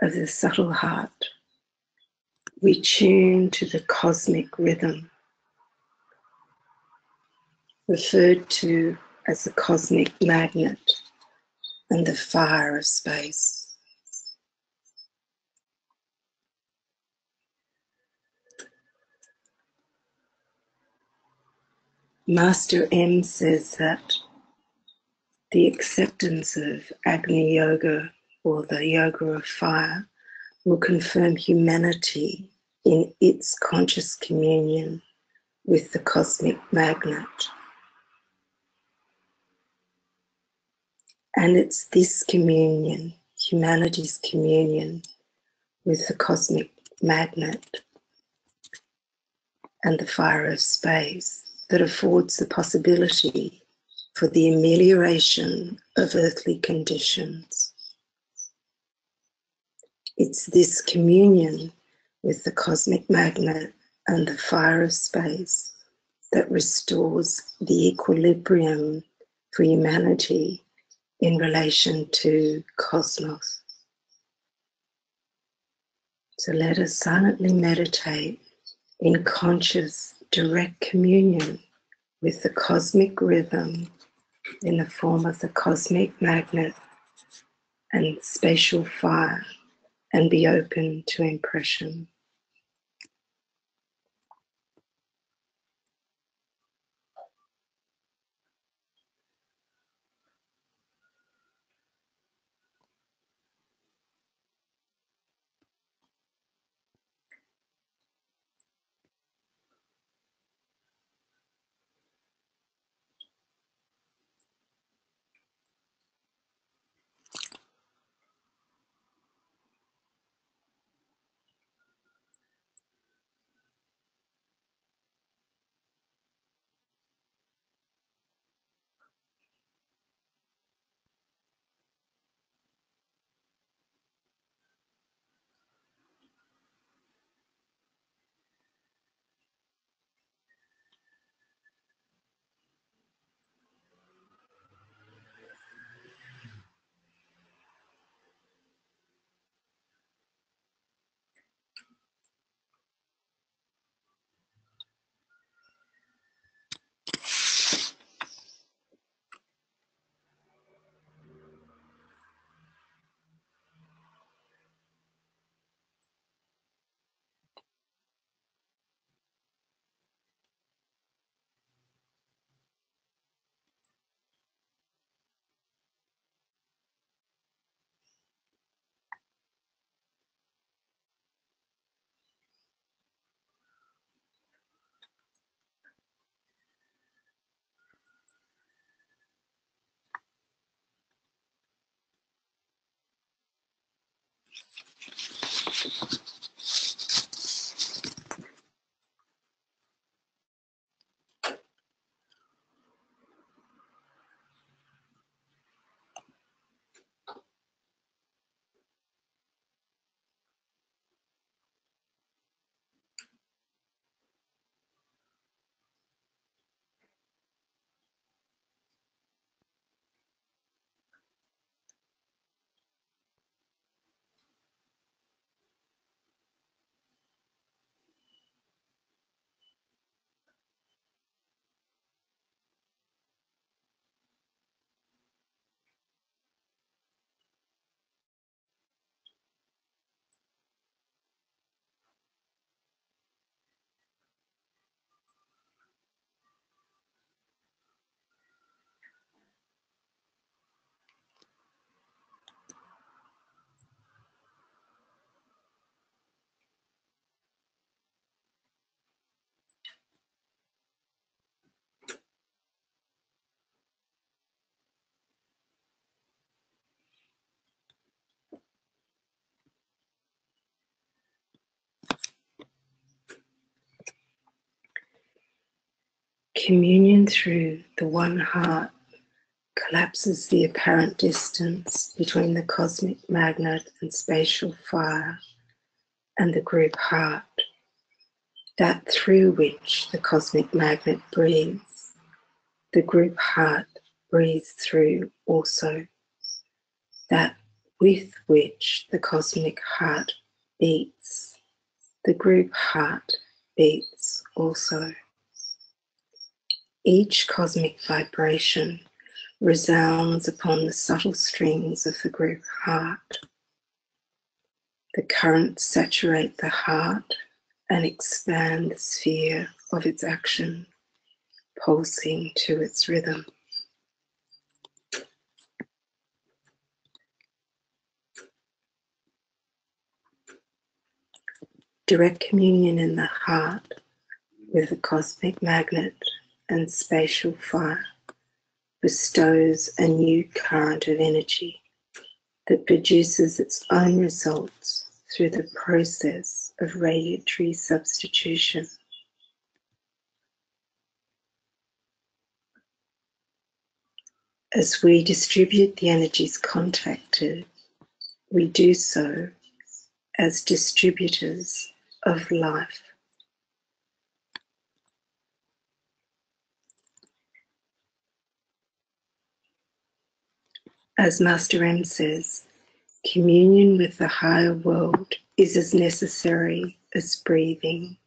of the subtle heart, we tune to the cosmic rhythm, referred to as the cosmic magnet and the fire of space. Master M says that the acceptance of Agni Yoga, or the yoga of fire, will confirm humanity in its conscious communion with the cosmic magnet. And it's this communion, humanity's communion with the cosmic magnet and the fire of space, that affords the possibility for the amelioration of earthly conditions. It's this communion with the cosmic magnet and the fire of space that restores the equilibrium for humanity in relation to cosmos. So let us silently meditate in conscious, direct communion with the cosmic rhythm in the form of the cosmic magnet and spatial fire, and be open to impression. Communion through the one heart collapses the apparent distance between the cosmic magnet and spatial fire and the group heart, that through which the cosmic magnet breathes. The group heart breathes through also, that with which the cosmic heart beats. The group heart beats also. Each cosmic vibration resounds upon the subtle strings of the group heart. The currents saturate the heart and expand the sphere of its action, pulsing to its rhythm. Direct communion in the heart with the cosmic magnet and spatial fire bestows a new current of energy that produces its own results through the process of radiatory substitution. As we distribute the energies contacted, we do so as distributors of life. As Master M says, communion with the higher world is as necessary as breathing.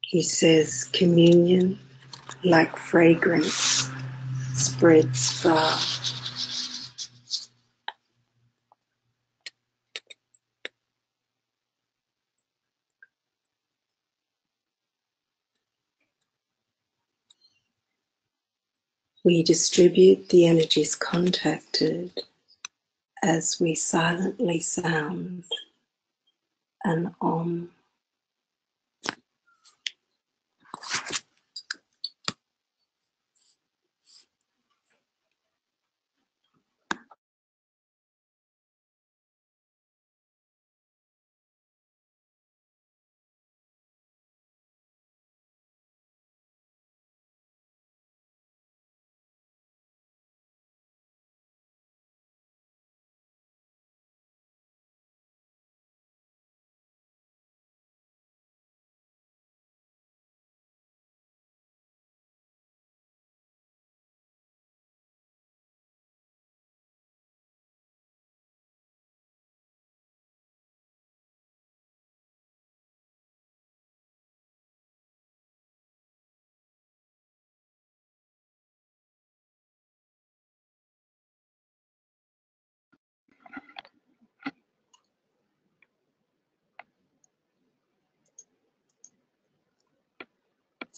He says, communion, like fragrance, spreads far. We distribute the energies contacted as we silently sound an Om.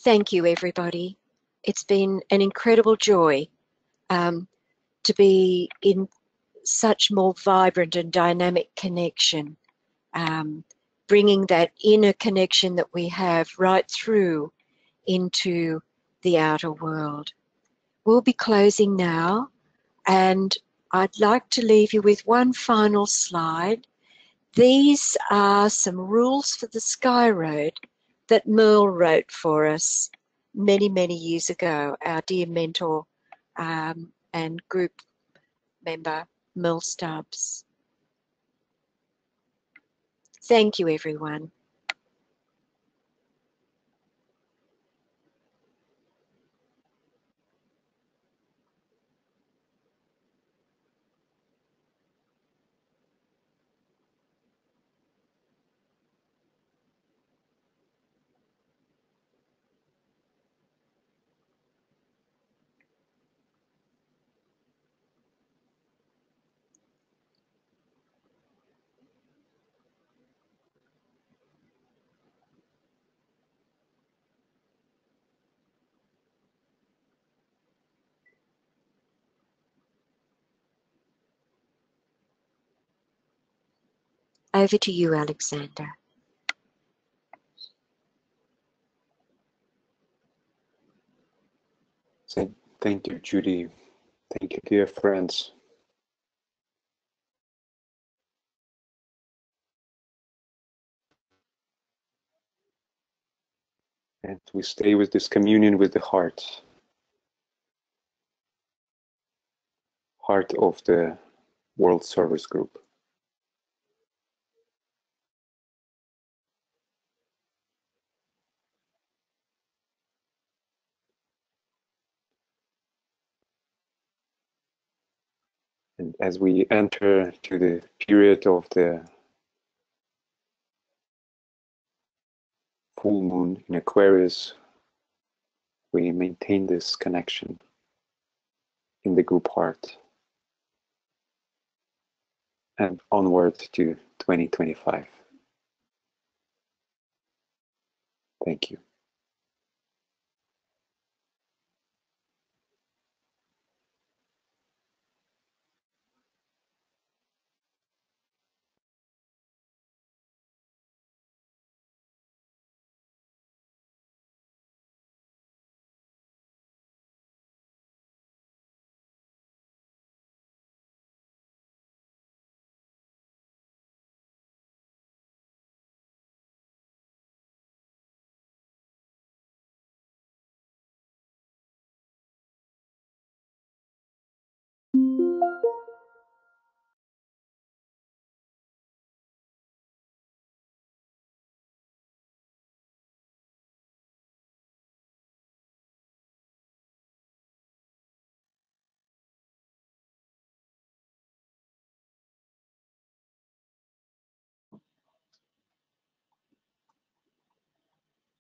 Thank you, everybody. It's been an incredible joy to be in such more vibrant and dynamic connection, bringing that inner connection that we have right through into the outer world. We'll be closing now, and I'd like to leave you with one final slide. These are some rules for the Sky Road that Merle wrote for us many, many years ago, our dear mentor and group member, Merle Stubbs. Thank you, everyone. Over to you, Alexander. Thank you, Judy. Thank you, dear friends. And we stay with this communion with the heart of the World Service Group. And as we enter to the period of the full moon in Aquarius, we maintain this connection in the group heart and onward to 2025. Thank you.